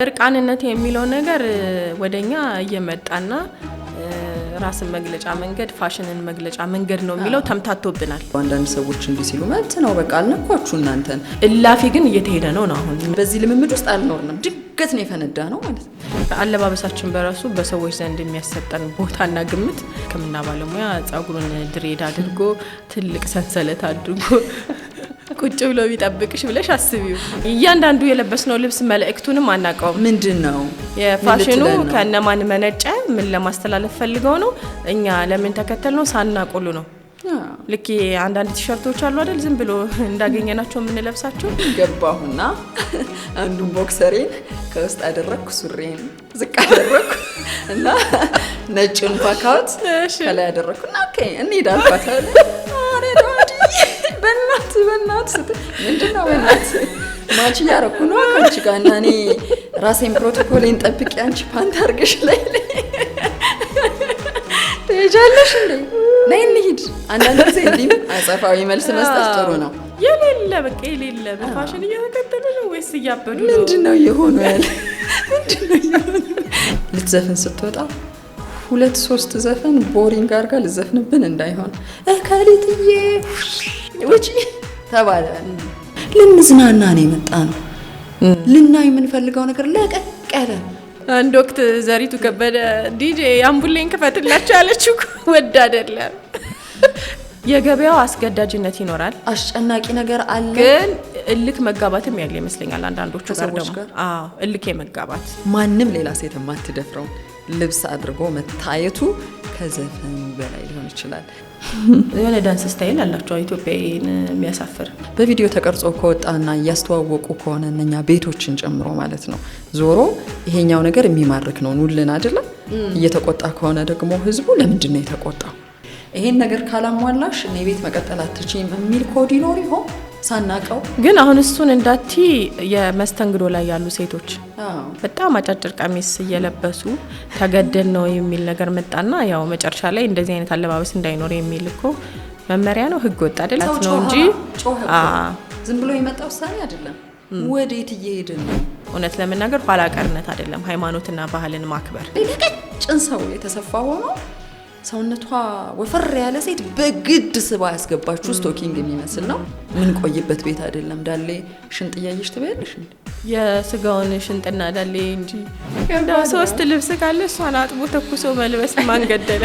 እርቃንነት የሚለው ነገር ወደኛ እየመጣና ራስን መግለጫ መንገድ ፋሽንን መግለጫ መንገድ ነው የሚለው ተምታቶብናል። አንዳንድ ሰዎች እንዲ ሲሉ ማለት ነው በቃ አልነኳችሁ እናንተን እላፊ ግን እየተሄደ ነው አሁን በዚህ ልምምድ ውስጥ አልኖርንም ድገት ነው የፈነዳ ነው ማለት ነው። አለባበሳችን በራሱ በሰዎች ዘንድ የሚያሰጠን ቦታና ግምት ከመና ባለሙያ ጻጉሩን ድሬድ አድርጎ ትልቅ ሰንሰለት አድርጎ ቁጭ ብሎ ቢጠብቅሽ ብለሽ አስቢው። እያንዳንዱ የለበስነው ልብስ መልእክቱንም አናቀው ምንድነው የፋሽኑ ከነማን መነጨ ምን ለማስተላለፍ ፈልገው ነው እኛ ለምን ተከተልነው ሳናቆሉ ነው። ልክ አንዳንድ ቲሸርቶች አሉ አይደል ዝም ብሎ እንዳገኘናቸው ምን ለብሳቸው ገባሁና አንዱ ቦክሰሬን ከውስጥ አደረኩ ሱሪን ዝቅ አደረኩ እና ነጭን ፓካውት ከላይ አደረኩና ኦኬ እንሂዳልፋታል በእናት ምንድነው በእናት ማች ያረኩ ነው አንቺ ጋር እና እኔ ራሴን ፕሮቶኮልን ጠብቄ አንቺ ፓንት አርገሽ ላይ ተጃለሽ እንዴ ነይ እንሂድ። አንዳንድ ጊዜ እንዲህ አጸፋዊ መልስ መስጠት ጥሩ ነው። የሌለ በቃ የሌለ በፋሽን እየተከተሉ ነው ወይስ እያበዱ ነው? ምንድነው የሆነ ያለ ምንድነው የሆነ ልትዘፍን ስትወጣ 2-3 ዘፈን ቦሪንግ አርጋ ልዘፍንብን እንዳይሆን እከሊትዬ ወጪ ተባለ። ለምዝናና ነው የመጣ ነው ልናይ የምንፈልገው ነገር ለቀቀለ። አንድ ወቅት ዘሪቱ ከበደ ዲጄ አምቡሌን ከፈትላችሁ ያለችው ወድ አይደለም። የገበያው አስገዳጅነት ይኖራል፣ አስጨናቂ ነገር አለ። ግን እልክ መጋባትም ያለ ይመስለኛል አንዳንዶቹ ጋር ደግሞ እልክ የመጋባት ማንም ሌላ ሴት ማትደፍረው ልብስ አድርጎ መታየቱ ከዘፈኑ በላይ ሊሆን ይችላል። የሆነ ዳንስ ስታይል አላቸው ኢትዮጵያዊን የሚያሳፍር በቪዲዮ ተቀርጾ ከወጣና ያስተዋወቁ ከሆነ እነኛ ቤቶችን ጨምሮ ማለት ነው ዞሮ ይሄኛው ነገር የሚማርክ ነው ኑልን አይደለም። እየተቆጣ ከሆነ ደግሞ ህዝቡ ለምንድን ነው የተቆጣው? ይሄን ነገር ካላሟላሽ እኔ ቤት መቀጠል አትችይም የሚል ኮድ ይኖር ይሆን ሳናቀው? ግን አሁን እሱን እንዳቲ የመስተንግዶ ላይ ያሉ ሴቶች በጣም አጫጭር ቀሚስ እየለበሱ ተገደል ነው የሚል ነገር መጣና ያው መጨረሻ ላይ እንደዚህ አይነት አለባበስ እንዳይኖር የሚል እኮ መመሪያ ነው ህግ ወጣ አይደል ነው እንጂ ዝም ብሎ የመጣ ውሳኔ አይደለም። ወዴት እየሄድን ነው? እውነት ለመናገር ኋላ ቀርነት አይደለም ሃይማኖትና ባህልን ማክበር። ለቀጭን ሰው የተሰፋ ሆኖ ሰውነቷ ወፈር ያለ ሴት በግድ ስባ ያስገባችሁ ስቶኪንግ የሚመስል ነው። ምን ቆይበት ቤት አይደለም። ዳሌ ሽንጥ ያይሽ ትበያለሽ እንዴ? የስጋውን ሽንጥና ዳሌ እንጂ እንደ 3 ልብስ ካለ እሷን አጥቦ ተኩሶ መልበስ ማን ገደለ?